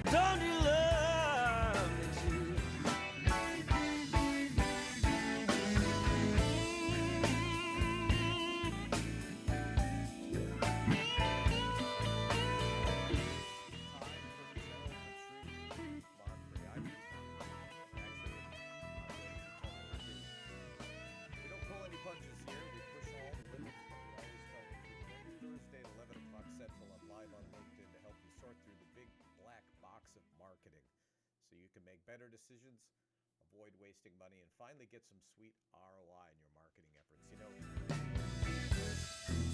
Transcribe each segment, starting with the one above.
Don't you love me too? We don't pull any punches here. We push all the limits. We always tell the truth. Every Thursday at 11 o'clock Central, I'm live on LinkedIn to help you sort through the big black box of marketing so you can make better decisions, avoid wasting money, and finally get some sweet ROI in your marketing efforts. You know,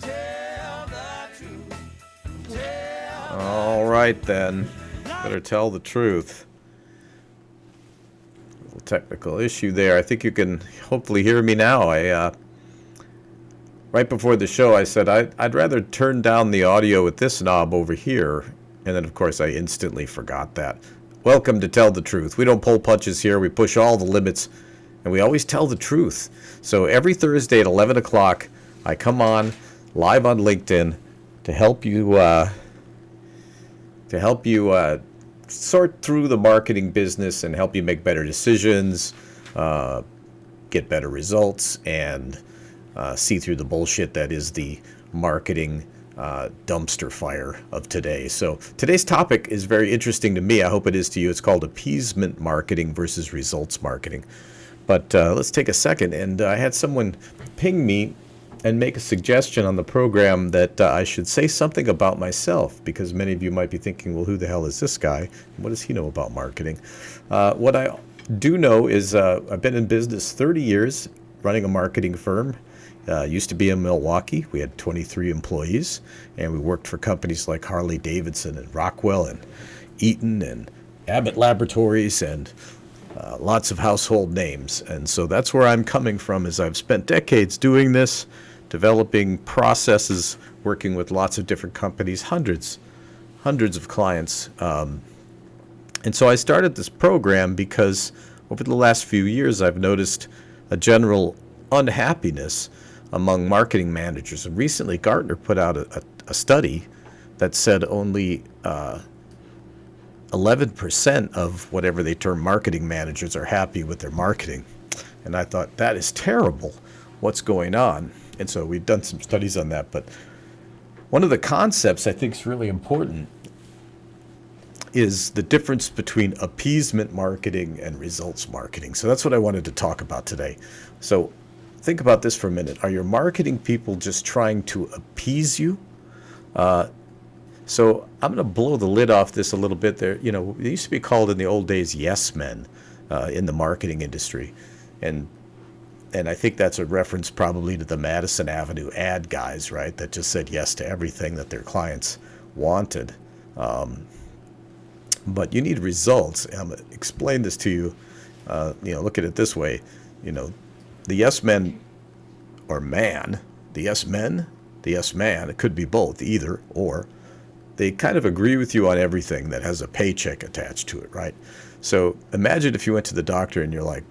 Tell the truth. all right then. Better tell the truth. Little technical issue there. I think you can hopefully hear me now. Right before the show, I said I'd rather turn down the audio with this knob over here, and then of course I instantly forgot that. Welcome to Tell the Truth. We don't pull punches here. We push all the limits, and we always tell the truth. So every Thursday at 11 o'clock, I come on live on LinkedIn to help you sort through the marketing business and help you make better decisions, get better results, and see through the bullshit that is the marketing dumpster fire of today. So today's topic is very interesting to me. I hope it is to you. It's called appeasement marketing versus results marketing. But let's take a second. And I had someone ping me and make a suggestion on the program that I should say something about myself, because many of you might be thinking, well, who the hell is this guy? What does he know about marketing? What I do know is I've been in business 30 years running a marketing firm. Used to be in Milwaukee. We had 23 employees, and we worked for companies like Harley Davidson and Rockwell and Eaton and Abbott Laboratories and lots of household names. And so that's where I'm coming from, is I've spent decades doing this, developing processes, working with lots of different companies, hundreds of clients. And so I started this program because over the last few years, I've noticed a general unhappiness among marketing managers. And recently, Gartner put out a study that said only 11% of whatever they term marketing managers are happy with their marketing. And I thought, that is terrible. What's going on? And so we've done some studies on that. But one of the concepts I think is really important is the difference between appeasement marketing and results marketing. So that's what I wanted to talk about today. So think about this for a minute. Are your marketing people just trying to appease you? So I'm going to blow the lid off this a little bit there. You know, they used to be called in the old days yes men in the marketing industry. And I think that's a reference probably to the Madison Avenue ad guys, right, that just said yes to everything that their clients wanted. But you need results. I'm going to explain this to you. Look at it this way. You know, the yes men or man, the yes men, the yes man, it could be both, either or. They kind of agree with you on everything that has a paycheck attached to it, right? So imagine if you went to the doctor and you're like,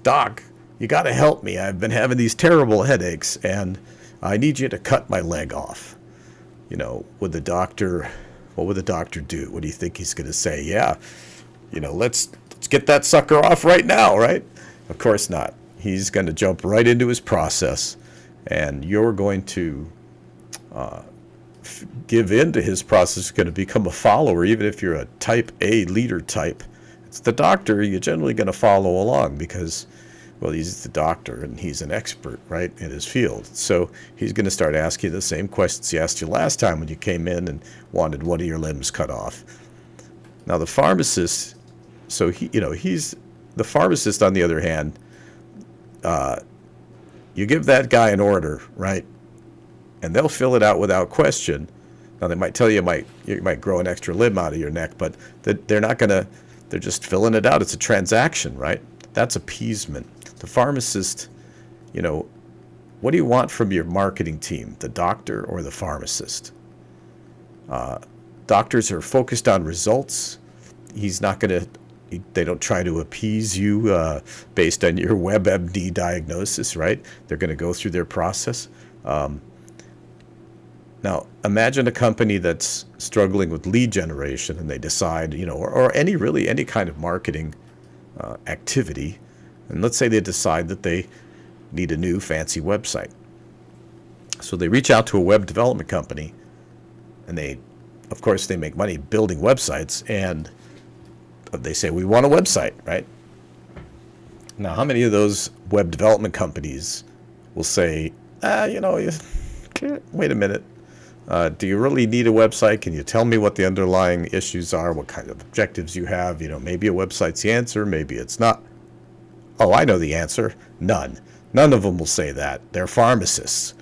Doc, you got to help me. I've been having these terrible headaches and I need you to cut my leg off. You know, what would the doctor do? What do you think he's going to say? Yeah, let's get that sucker off right now, right? Of course not. He's going to jump right into his process, and you're going to give in to his process. You're going to become a follower, even if you're a type A leader type. It's the doctor. You're generally going to follow along because, well, he's the doctor and he's an expert, right, in his field. So he's going to start asking you the same questions he asked you last time when you came in and wanted one of your limbs cut off. Now the pharmacist, so he's the pharmacist. On the other hand, you give that guy an order, right, and they'll fill it out without question. Now they might tell you you might grow an extra limb out of your neck, but they're not going to. They're just filling it out. It's a transaction, right? That's appeasement. The pharmacist, what do you want from your marketing team, the doctor or the pharmacist? Doctors are focused on results. They don't try to appease you based on your WebMD diagnosis, right? They're going to go through their process. Now, imagine a company that's struggling with lead generation and they decide, or any kind of marketing activity. And let's say they decide that they need a new fancy website. So they reach out to a web development company and of course, they make money building websites, and they say, we want a website, right? Now, how many of those web development companies will say, wait a minute, do you really need a website? Can you tell me what the underlying issues are, what kind of objectives you have? Maybe a website's the answer, maybe it's not. Oh, I know the answer. None. None of them will say that. They're pharmacists.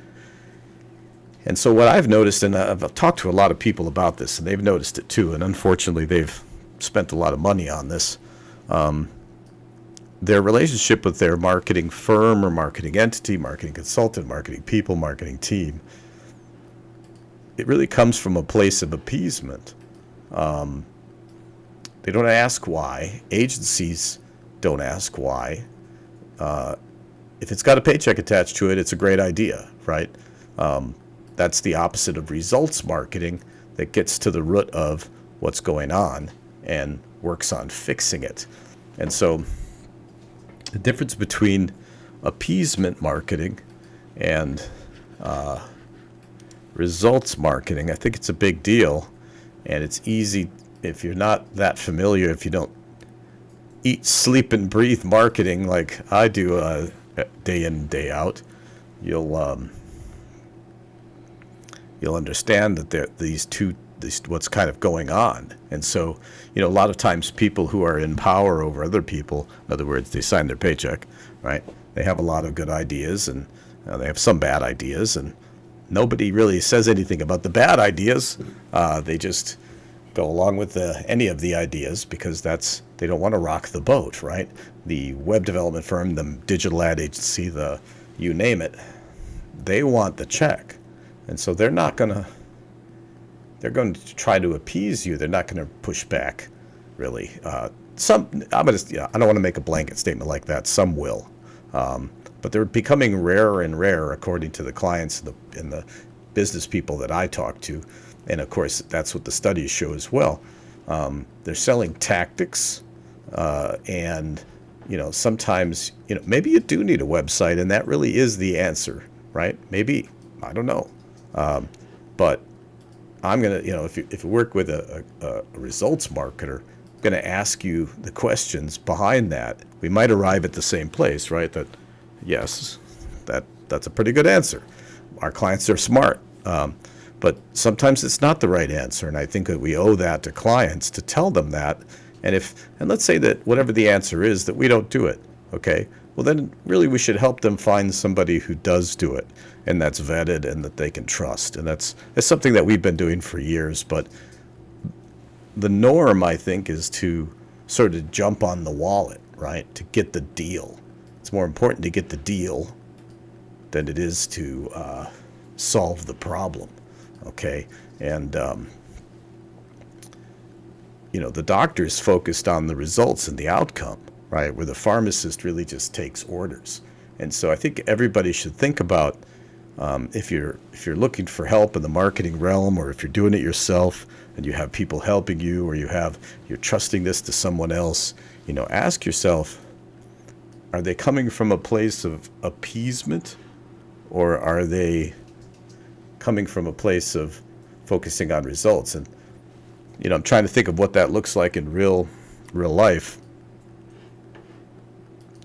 And so what I've noticed, and I've talked to a lot of people about this, and they've noticed it too, and unfortunately they've spent a lot of money on this, their relationship with their marketing firm or marketing entity, marketing consultant, marketing people, marketing team, it really comes from a place of appeasement. They don't ask why. Agencies don't ask why. If it's got a paycheck attached to it, it's a great idea, right? That's the opposite of results marketing that gets to the root of what's going on and works on fixing it. And so the difference between appeasement marketing and results marketing, I think it's a big deal. And it's easy, if you're not that familiar, if you don't eat, sleep, and breathe marketing like I do day in and day out, you'll understand that these what's kind of going on. And so, a lot of times people who are in power over other people, in other words, they sign their paycheck, right? They have a lot of good ideas, and they have some bad ideas, and nobody really says anything about the bad ideas. They just go along with any of the ideas because they don't want to rock the boat, right? The web development firm, the digital ad agency, you name it, they want the check. And so they're going to try to appease you. They're not going to push back, really. I don't want to make a blanket statement like that. Some will. But they're becoming rarer and rarer, according to the clients and the business people that I talk to. And, of course, that's what the studies show as well. They're selling tactics, and, sometimes, maybe you do need a website, and that really is the answer, right? Maybe. I don't know. But I'm going to, if you work with a results marketer, I'm going to ask you the questions behind that. We might arrive at the same place, right? That, yes, that's a pretty good answer. Our clients are smart. But sometimes it's not the right answer. And I think that we owe that to clients to tell them that. And let's say that whatever the answer is, that we don't do it. Okay. Well, then really we should help them find somebody who does do it, and that's vetted and that they can trust. And that's something that we've been doing for years. But the norm, I think, is to sort of jump on the wallet, right? To get the deal. It's more important to get the deal than it is to solve the problem. Okay. And, the doctor's focused on the results and the outcome, right? Where the pharmacist really just takes orders. And so I think everybody should think about if you're looking for help in the marketing realm, or if you're doing it yourself and you have people helping you, or you're trusting this to someone else, ask yourself, are they coming from a place of appeasement, or are they coming from a place of focusing on results? And I'm trying to think of what that looks like in real life.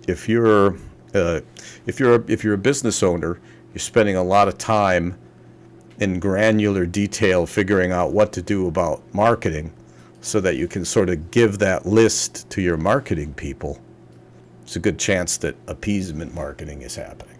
If you're a business owner, you're spending a lot of time in granular detail figuring out what to do about marketing so that you can sort of give that list to your marketing people. It's a good chance that appeasement marketing is happening,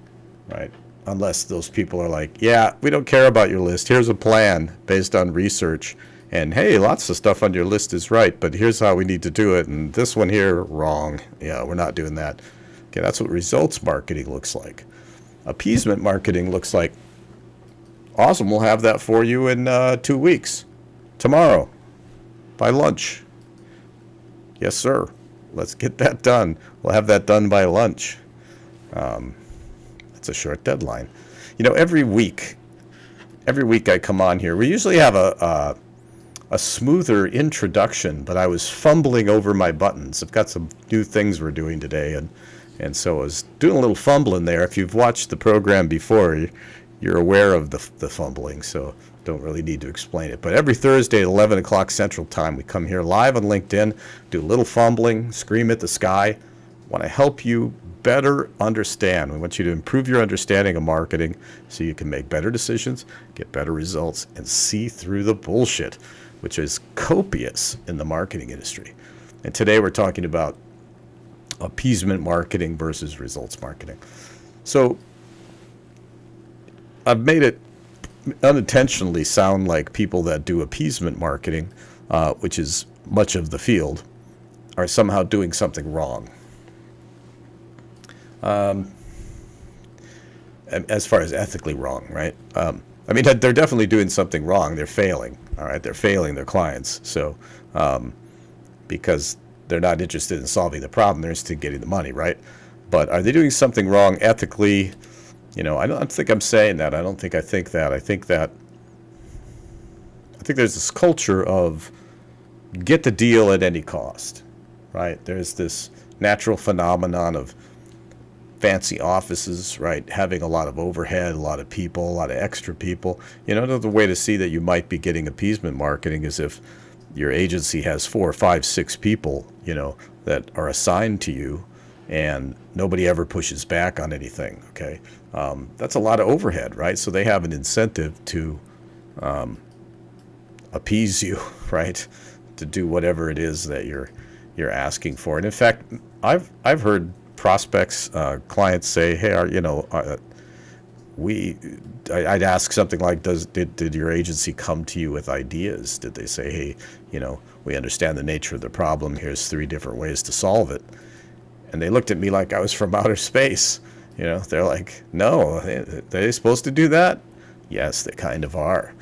right? Unless those people are like, yeah, we don't care about your list. Here's a plan based on research. And hey, lots of stuff on your list is right, but here's how we need to do it. And this one here, wrong. Yeah, we're not doing that. Okay, that's what results marketing looks like. Appeasement marketing looks like, awesome, we'll have that for you in 2 weeks. Tomorrow, by lunch. Yes, sir. Let's get that done. We'll have that done by lunch. That's a short deadline. Every week, every week I come on here. We usually have a smoother introduction, but I was fumbling over my buttons. I've got some new things we're doing today, and so I was doing a little fumbling there. If you've watched the program before, you're aware of the fumbling, so don't really need to explain it. But every Thursday at 11 o'clock Central Time, we come here live on LinkedIn, do a little fumbling, scream at the sky. Want to help you better understand. We want you to improve your understanding of marketing so you can make better decisions, get better results, and see through the bullshit, which is copious in the marketing industry. And today we're talking about appeasement marketing versus results marketing. So I've made it unintentionally sound like people that do appeasement marketing, which is much of the field, are somehow doing something wrong. As far as ethically wrong, right? I mean, they're definitely doing something wrong. They're failing, all right? They're failing their clients. So, because they're not interested in solving the problem, they're interested in getting the money, right? But are they doing something wrong ethically? You know, I don't think I'm saying that. I don't think I think that. I think there's this culture of get the deal at any cost, right? There's this natural phenomenon of fancy offices, right? Having a lot of overhead, a lot of people, a lot of extra people. You know, another way to see that you might be getting appeasement marketing is if your agency has 4, 5, 6 people, you know, that are assigned to you and nobody ever pushes back on anything, okay? That's a lot of overhead, right? So they have an incentive to appease you, right? To do whatever it is that you're asking for. And in fact, I've heard prospects, clients say, "Hey, I'd ask something like, did your agency come to you with ideas? Did they say, hey, you know, we understand the nature of the problem. Here's 3 different ways to solve it." And they looked at me like I was from outer space. You know, they're like, "No, are they supposed to do that?" Yes, they kind of are.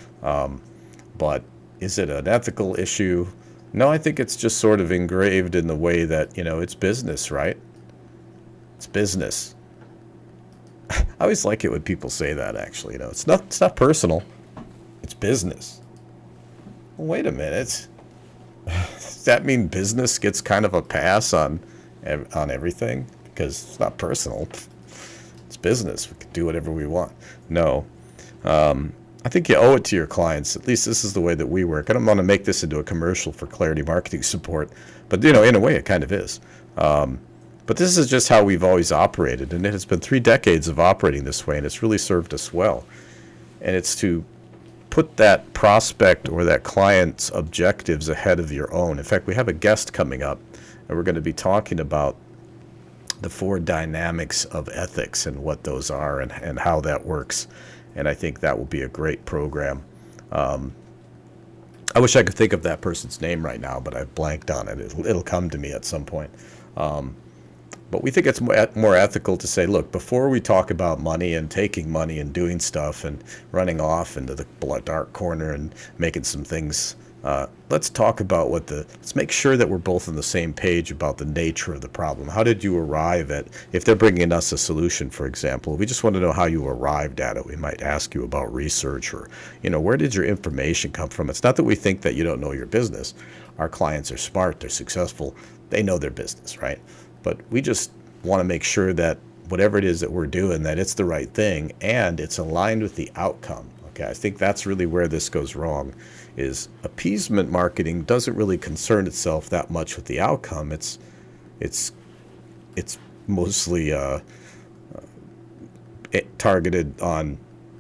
But is it an ethical issue? No, I think it's just sort of engraved in the way that, you know, it's business, right? It's business. I always like it when people say that, actually. You know, it's not personal. It's business. Well, wait a minute. Does that mean business gets kind of a pass on everything? Because it's not personal. It's business. We can do whatever we want. No. I think you owe it to your clients. At least this is the way that we work. I don't want to make this into a commercial for Clarity Marketing Support, but, you know, in a way it kind of is. But this is just how we've always operated, and it has been 3 decades of operating this way, and it's really served us well. And it's to put that prospect or that client's objectives ahead of your own. In fact, we have a guest coming up, and we're going to be talking about the 4 dynamics of ethics and what those are and how that works. And I think that will be a great program. I wish I could think of that person's name right now, but I've blanked on it. It'll come to me at some point. But we think it's more ethical to say, look, before we talk about money and taking money and doing stuff and running off into the dark corner and making some things, let's talk about let's make sure that we're both on the same page about the nature of the problem. How did you arrive at, if they're bringing us a solution, for example, we just want to know how you arrived at it. We might ask you about research or, you know, where did your information come from? It's not that we think that you don't know your business. Our clients are smart, they're successful, they know their business, right? But we just want to make sure that whatever it is that we're doing, that it's the right thing and it's aligned with the outcome. Okay, I think that's really where this goes wrong, is appeasement marketing doesn't really concern itself that much with the outcome. It's mostly targeted on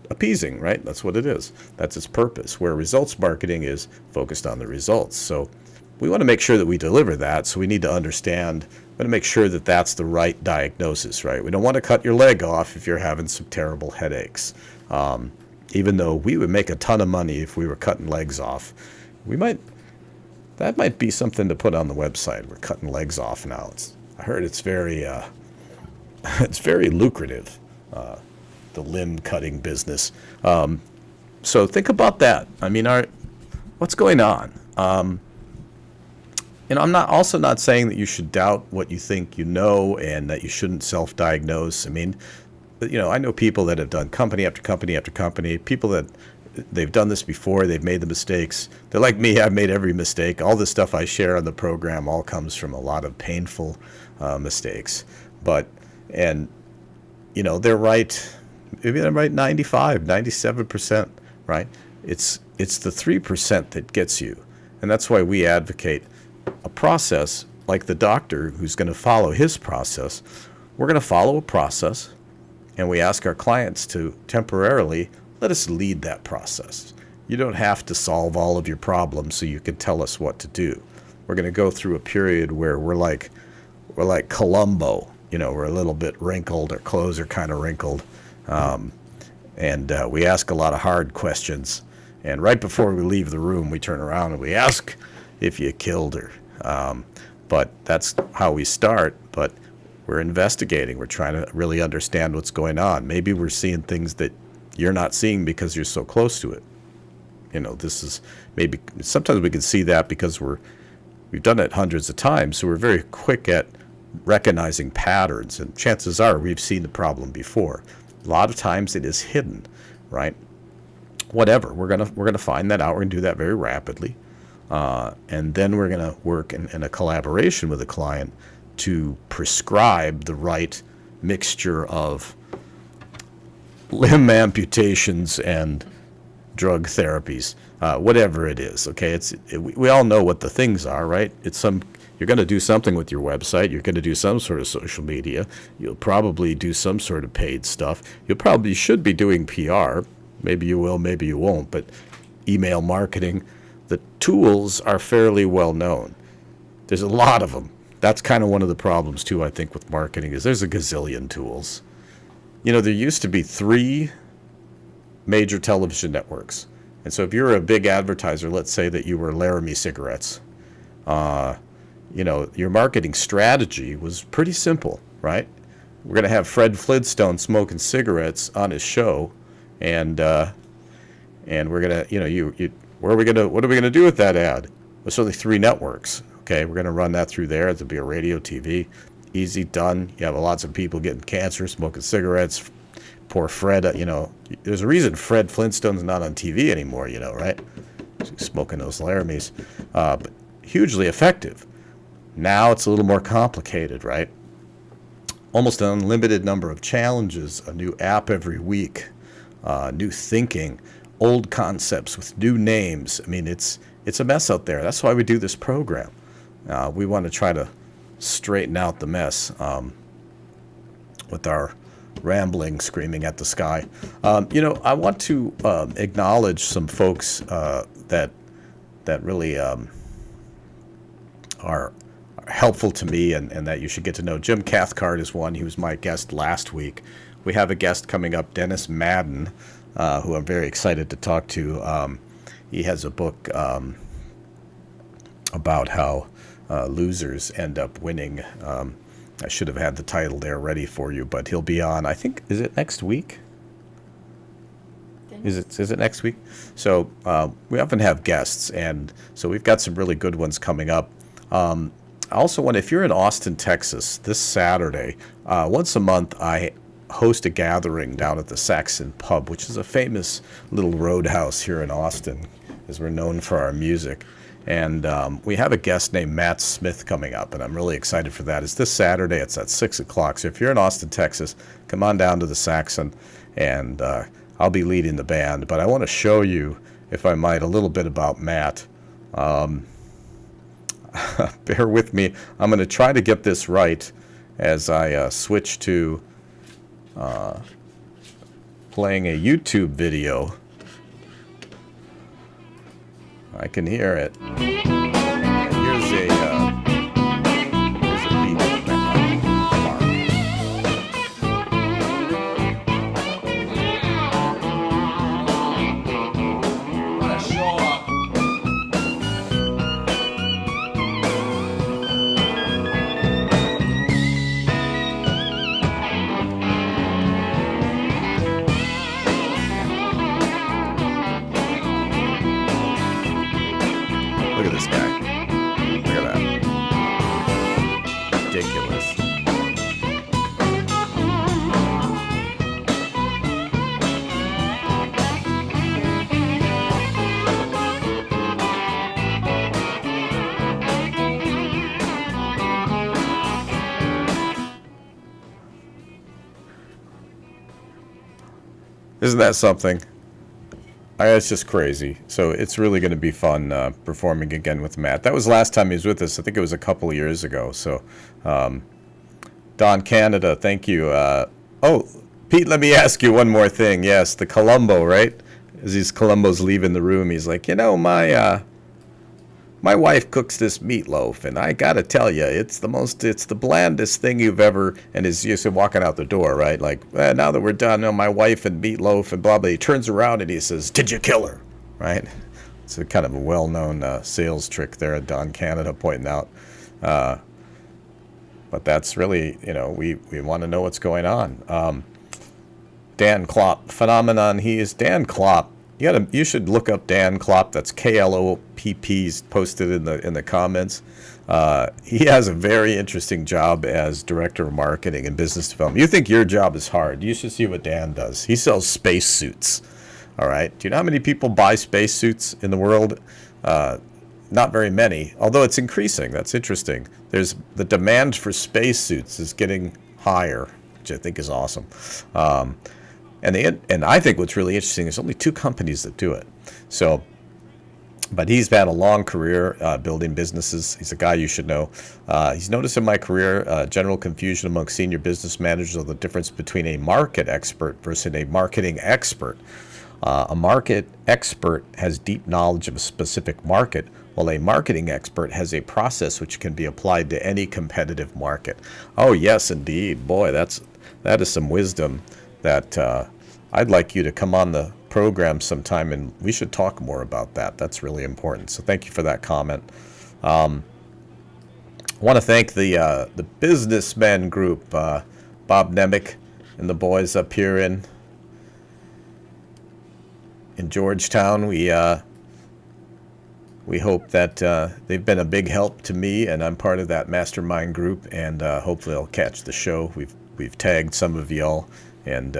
appeasing, right? That's what it is. That's its purpose, where results marketing is focused on the results. So we want to make sure that we deliver that, so we need to understand, we want to make sure that that's the right diagnosis, right? We don't want to cut your leg off if you're having some terrible headaches. Even though we would make a ton of money if we were cutting legs off. That might be something to put on the website. We're cutting legs off now. I heard it's very lucrative, the limb cutting business. So think about that. I mean, what's going on? You know, I'm also not saying that you should doubt what you think you know and that you shouldn't self-diagnose. I mean, you know, I know people that have done company after company after company, people that they've done this before. They've made the mistakes. They're like me. I've made every mistake. All the stuff I share on the program all comes from a lot of painful mistakes. And they're right. Maybe they're right 95, 97%, right? It's the 3% that gets you. And that's why we advocate a process like the doctor who's going to follow his process. We're going to follow a process, and we ask our clients to temporarily let us lead that process. You don't have to solve all of your problems so you can tell us what to do. We're going to go through a period where we're like Columbo. We're a little bit wrinkled, our clothes are kind of wrinkled, and we ask a lot of hard questions. And right before we leave the room, we turn around and we ask if you killed her. But that's how we start. But we're investigating. We're trying to really understand what's going on. Maybe we're seeing things that you're not seeing because you're so close to it. This is maybe sometimes we can see that because we've done it hundreds of times, so we're very quick at recognizing patterns. And chances are we've seen the problem before. A lot of times it is hidden, right? Whatever, we're gonna find that out. We're gonna do that very rapidly, and then we're gonna work in a collaboration with the client to prescribe the right mixture of limb amputations and drug therapies, whatever it is. Okay, we all know what the things are, right? You're going to do something with your website. You're going to do some sort of social media. You'll probably do some sort of paid stuff. You probably should be doing PR. Maybe you will, maybe you won't. But email marketing, the tools are fairly well known. There's a lot of them. That's kind of one of the problems too, I think, with marketing is there's a gazillion tools. There used to be 3 major television networks. And so if you're a big advertiser, let's say that you were Laramie Cigarettes, your marketing strategy was pretty simple, right? We're going to have Fred Flintstone smoking cigarettes on his show, and we're going to, what are we going to do with that ad? There's only 3 networks. Okay, we're going to run that through there. It'll be a radio, TV, easy, done. You have lots of people getting cancer, smoking cigarettes. Poor Fred, there's a reason Fred Flintstone's not on TV anymore, right? Smoking those Laramies, but hugely effective. Now it's a little more complicated, right? Almost an unlimited number of challenges, a new app every week, new thinking, old concepts with new names. I mean, it's a mess out there. That's why we do this program. We want to try to straighten out the mess with our rambling, screaming at the sky. I want to acknowledge some folks that really are helpful to me and that you should get to know. Jim Cathcart is one. He was my guest last week. We have a guest coming up, Dennis Madden, who I'm very excited to talk to. He has a book about how losers end up winning. I should have had the title there ready for you, but he'll be on, I think, is it next week? Is it next week? So we often have guests, and so we've got some really good ones coming up. I also want, if you're in Austin, Texas, this Saturday, once a month I host a gathering down at the Saxon Pub, which is a famous little roadhouse here in Austin, as we're known for our music. And we have a guest named Matt Smith coming up, and I'm really excited for that. It's this Saturday. It's at 6 o'clock. So if you're in Austin, Texas, come on down to the Saxon, and I'll be leading the band. But I want to show you, if I might, a little bit about Matt. Bear with me. I'm going to try to get this right as I switch to playing a YouTube video. I can hear it. And here's a beat of Mark. Let's show up. Look at this guy. Look at that. Ridiculous. Isn't that something? It's just crazy. So it's really going to be fun performing again with Matt. That was last time he was with us. I think it was a couple of years ago. So, Don Canada, thank you. Oh, Pete, let me ask you one more thing. Yes, the Columbo, right? As these Columbo's leaving the room, he's like, my wife cooks this meatloaf, and I gotta tell you, it's the blandest thing you've ever. And as you're walking out the door, right? Like, now that we're done, my wife and meatloaf and blah blah. He turns around and he says, "Did you kill her?" Right? It's a kind of a well-known sales trick there. Don Canada pointing out. But that's really, we want to know what's going on. Dan Klopp phenomenon. He is Dan Klopp. You should look up Dan Klopp. That's Klopp. He's posted in the comments. He has a very interesting job as director of marketing and business development. You think your job is hard? You should see what Dan does. He sells space suits. All right. Do you know how many people buy space suits in the world? Not very many, although it's increasing. That's interesting. There's the demand for space suits is getting higher, which I think is awesome. And I think what's really interesting is only 2 companies that do it. So, but he's had a long career building businesses. He's a guy you should know. He's noticed in my career general confusion among senior business managers of the difference between a market expert versus a marketing expert. A market expert has deep knowledge of a specific market, while a marketing expert has a process which can be applied to any competitive market. Oh, yes, indeed. Boy, that is some wisdom that I'd like you to come on the program sometime, and we should talk more about that. That's really important. So thank you for that comment. I want to thank the businessmen group, Bob Nemec and the boys up here in Georgetown. We hope that they've been a big help to me, and I'm part of that mastermind group, and hopefully they'll catch the show. We've tagged some of y'all, and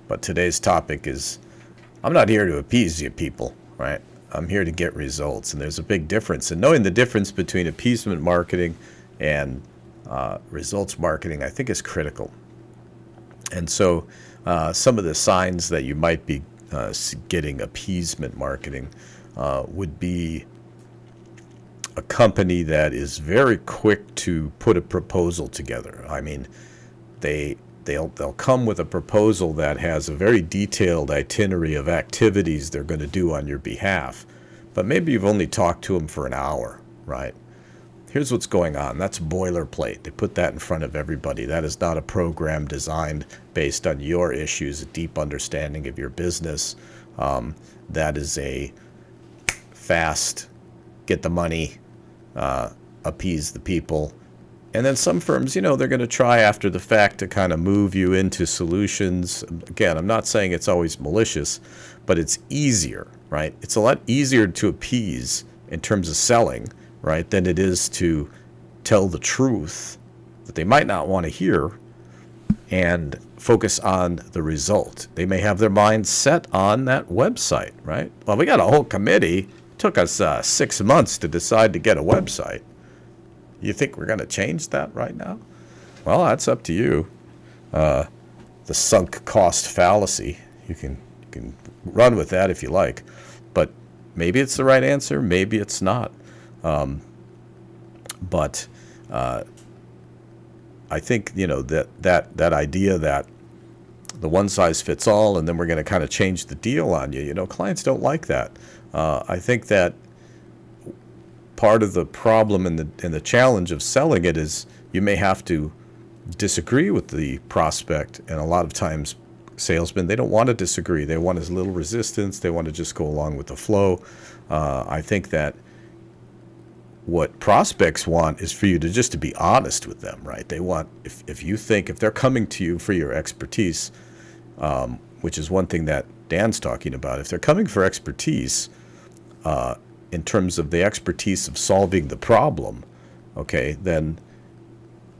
but today's topic is, I'm not here to appease you people, right? I'm here to get results, and there's a big difference. And knowing the difference between appeasement marketing and results marketing, I think is critical. And so some of the signs that you might be getting appeasement marketing would be a company that is very quick to put a proposal together. I mean, they'll come with a proposal that has a very detailed itinerary of activities they're going to do on your behalf. But maybe you've only talked to them for an hour, right? Here's what's going on. That's boilerplate. They put that in front of everybody. That is not a program designed based on your issues, a deep understanding of your business. That is a fast, get the money, appease the people. And then some firms, they're going to try after the fact to kind of move you into solutions. Again, I'm not saying it's always malicious, but it's easier, right? It's a lot easier to appease in terms of selling, right, than it is to tell the truth that they might not want to hear and focus on the result. They may have their mind set on that website, right? Well, we got a whole committee. It took us 6 months to decide to get a website. You think we're going to change that right now? Well, that's up to you. The sunk cost fallacy. You can run with that if you like, but maybe it's the right answer. Maybe it's not. But I think that idea that the one size fits all, and then we're going to kind of change the deal on you. Clients don't like that. I think that part of the problem and the challenge of selling it is you may have to disagree with the prospect, and a lot of times salesmen, they don't want to disagree. They want as little resistance. They want to just go along with the flow. I think that what prospects want is for you to be honest with them, right? They want, if they're coming to you for your expertise, which is one thing that Dan's talking about, if they're coming for expertise, in terms of the expertise of solving the problem, okay, then,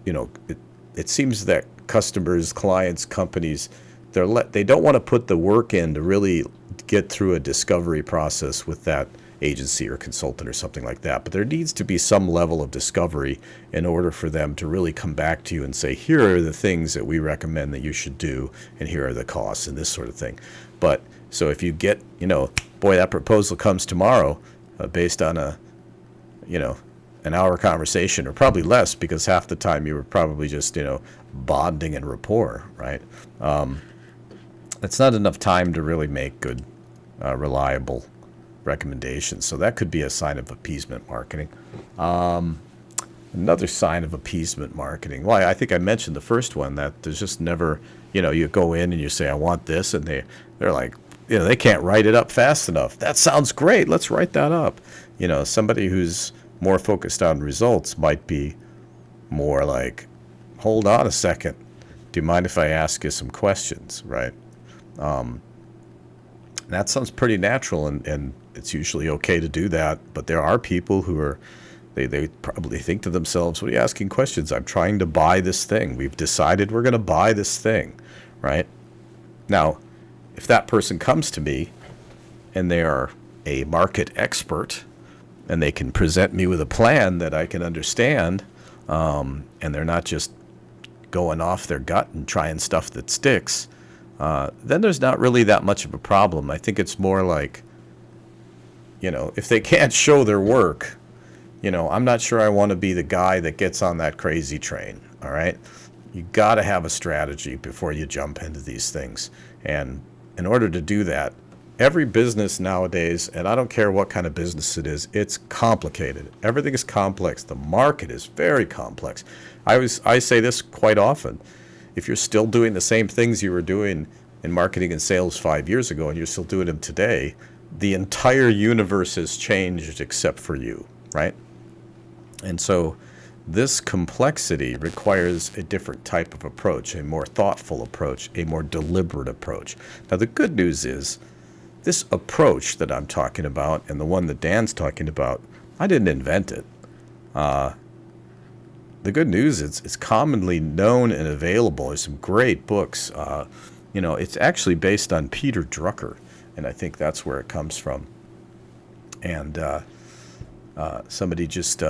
it seems that customers, clients, companies, they don't want to put the work in to really get through a discovery process with that agency or consultant or something like that. But there needs to be some level of discovery in order for them to really come back to you and say, here are the things that we recommend that you should do, and here are the costs and this sort of thing. But so if you get, boy, that proposal comes tomorrow based on an hour conversation, or probably less, because half the time you were probably just, bonding and rapport, right? That's not enough time to really make good, reliable recommendations. So that could be a sign of appeasement marketing. Another sign of appeasement marketing. Well, I think I mentioned the first one, that there's just never, you go in and you say, I want this, and they're like, they can't write it up fast enough. That sounds great. Let's write that up. Somebody who's more focused on results might be more like, hold on a second. Do you mind if I ask you some questions, right? That sounds pretty natural, and it's usually okay to do that. But there are people who are, they probably think to themselves, what are you asking questions? I'm trying to buy this thing. We've decided we're going to buy this thing, right? Now, if that person comes to me and they are a market expert and they can present me with a plan that I can understand, and they're not just going off their gut and trying stuff that sticks, then there's not really that much of a problem. I think it's more like, if they can't show their work, I'm not sure I want to be the guy that gets on that crazy train, all right? You got to have a strategy before you jump into these things. And in order to do that, every business nowadays, and I don't care what kind of business it is, it's complicated. Everything is complex. The market is very complex. I say this quite often. If you're still doing the same things you were doing in marketing and sales 5 years ago and you're still doing them today, the entire universe has changed except for you, right? And so this complexity requires a different type of approach, a more thoughtful approach, a more deliberate approach. Now, the good news is this approach that I'm talking about, and the one that Dan's talking about, I didn't invent it. The good news is it's commonly known and available. There's some great books. It's actually based on Peter Drucker, and I think that's where it comes from. And somebody just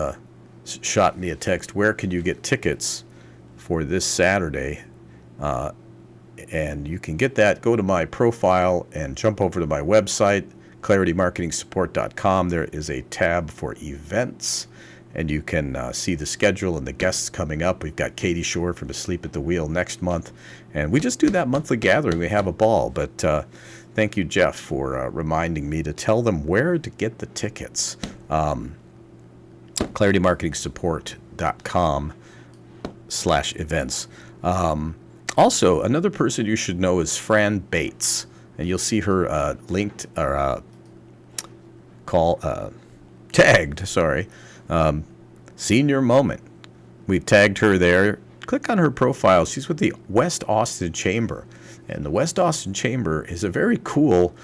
shot me a text, where can you get tickets for this Saturday? And you can get that. Go to my profile and jump over to my website, claritymarketingsupport.com. There is a tab for events, and you can see the schedule and the guests coming up. We've got Katie Shore from Asleep at the Wheel next month, and we just do that monthly gathering. We have a ball. But thank you, Jeff, for reminding me to tell them where to get the tickets. claritymarketingsupport.com/events. Also, another person you should know is Fran Bates, and you'll see her linked or tagged. Senior Moment. We've tagged her there. Click on her profile. She's with the West Austin Chamber. And the West Austin Chamber is a very cool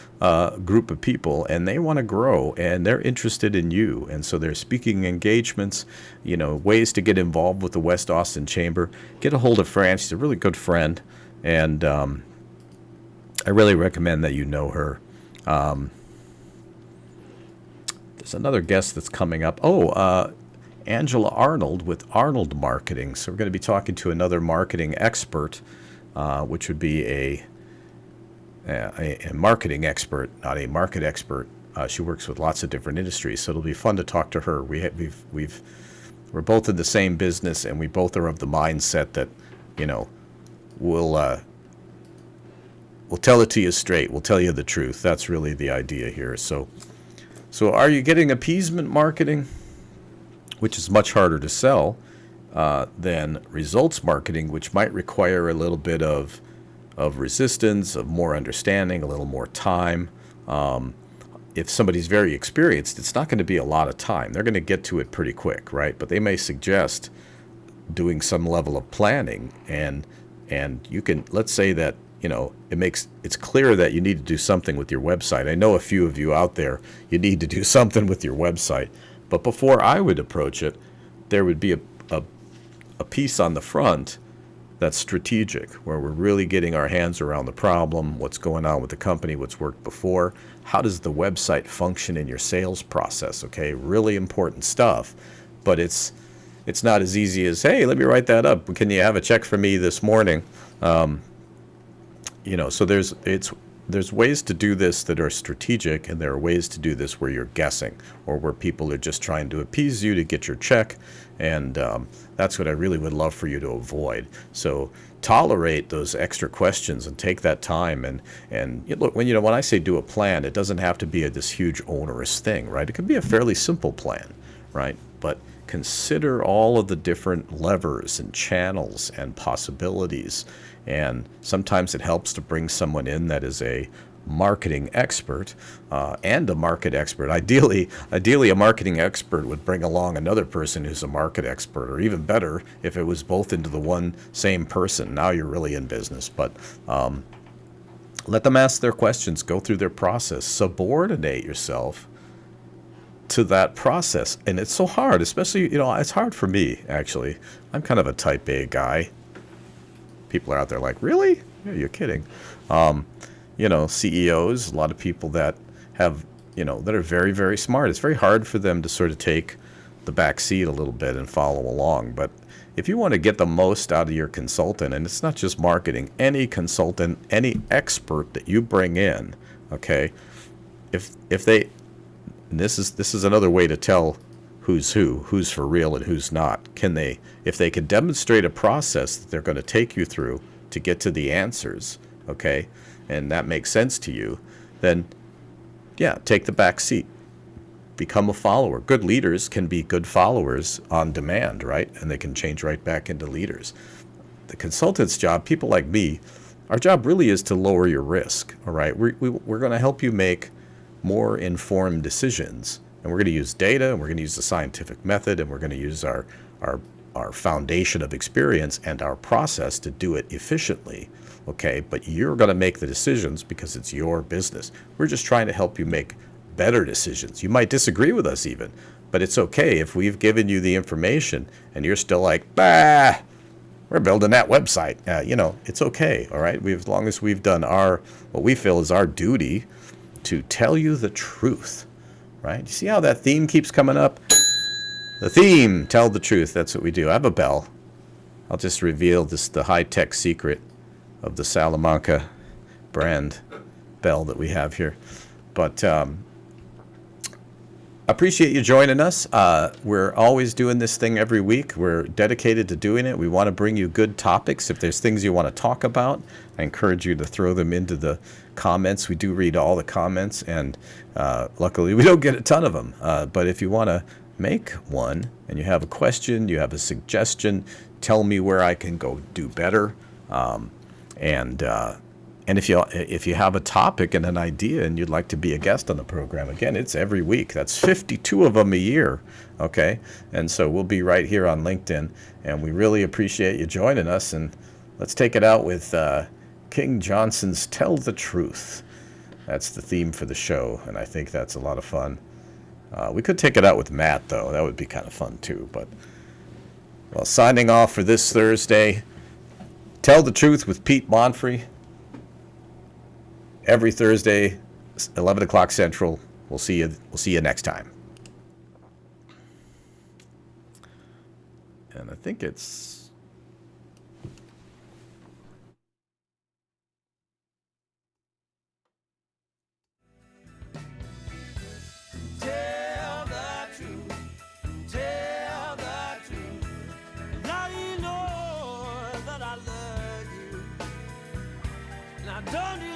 group of people, and they want to grow, and they're interested in you. And so there's speaking engagements, ways to get involved with the West Austin Chamber. Get a hold of Fran. She's a really good friend, and I really recommend that you know her. There's another guest that's coming up. Angela Arnold with Arnold Marketing. So we're going to be talking to another marketing expert, which would be a marketing expert, not a market expert. She works with lots of different industries, so it'll be fun to talk to her. We're both in the same business, and we both are of the mindset that, we'll tell it to you straight. We'll tell you the truth. That's really the idea here. So are you getting appeasement marketing, which is much harder to sell than results marketing, which might require a little bit of resistance, of more understanding, a little more time. If somebody's very experienced, it's not going to be a lot of time. They're going to get to it pretty quick, right? But they may suggest doing some level of planning, and you can, let's say that, it's clear that you need to do something with your website. I know a few of you out there, you need to do something with your website. But before I would approach it, there would be a piece on the front that's strategic, where we're really getting our hands around the problem, what's going on with the company, what's worked before, how does the website function in your sales process, okay? Really important stuff, but it's not as easy as, hey, let me write that up. Can you have a check for me this morning? So there's ways to do this that are strategic, and there are ways to do this where you're guessing, or where people are just trying to appease you to get your check, and that's what I really would love for you to avoid. So tolerate those extra questions and take that time. And look, when I say do a plan, it doesn't have to be this huge onerous thing, right? It could be a fairly simple plan, right? But consider all of the different levers and channels and possibilities. And sometimes it helps to bring someone in that is a marketing expert and a market expert. Ideally, a marketing expert would bring along another person who's a market expert, or even better, if it was both into the one same person. Now you're really in business. But let them ask their questions, go through their process, subordinate yourself to that process. And it's so hard, especially, it's hard for me, actually. I'm kind of a type A guy. People are out there like, really? Yeah, you're kidding. CEOs, a lot of people that have, that are very, very smart. It's very hard for them to sort of take the back seat a little bit and follow along. But if you want to get the most out of your consultant, and it's not just marketing, any consultant, any expert that you bring in, okay, if they, and this is another way to tell who's for real and who's not. If they can demonstrate a process that they're going to take you through to get to the answers, okay, and that makes sense to you, then yeah, take the back seat. Become a follower. Good leaders can be good followers on demand, right? And they can change right back into leaders. The consultant's job, people like me, our job really is to lower your risk, all right? We're going to help you make more informed decisions. And we're going to use data, and we're going to use the scientific method, and we're going to use our foundation of experience and our process to do it efficiently, okay? But you're going to make the decisions because it's your business. We're just trying to help you make better decisions. You might disagree with us even, but it's okay if we've given you the information and you're still like, we're building that website. It's okay, all right? As long as we've done what we feel is our duty to tell you the truth. Right? You see how that theme keeps coming up? The theme, tell the truth. That's what we do. I have a bell. I'll just reveal the high-tech secret of the Salamanca brand bell that we have here. But appreciate you joining us. We're always doing this thing every week. We're dedicated to doing it. We want to bring you good topics. If there's things you want to talk about, I encourage you to throw them into the comments. We do read all the comments, and luckily we don't get a ton of them. But if you want to make one and you have a question, you have a suggestion, tell me where I can go do better. And if you have a topic and an idea and you'd like to be a guest on the program, again, it's every week. That's 52 of them a year, okay? And so we'll be right here on LinkedIn, and we really appreciate you joining us. And let's take it out with King Johnson's Tell the Truth. That's the theme for the show, and I think that's a lot of fun. We could take it out with Matt, though. That would be kind of fun, too. But, well, signing off for this Thursday, Tell the Truth with Pete Monfrey. Every Thursday, 11 o'clock Central. We'll see you next time. And I think it's... Tell the truth. Tell the truth. Now you know that I love you. Now don't you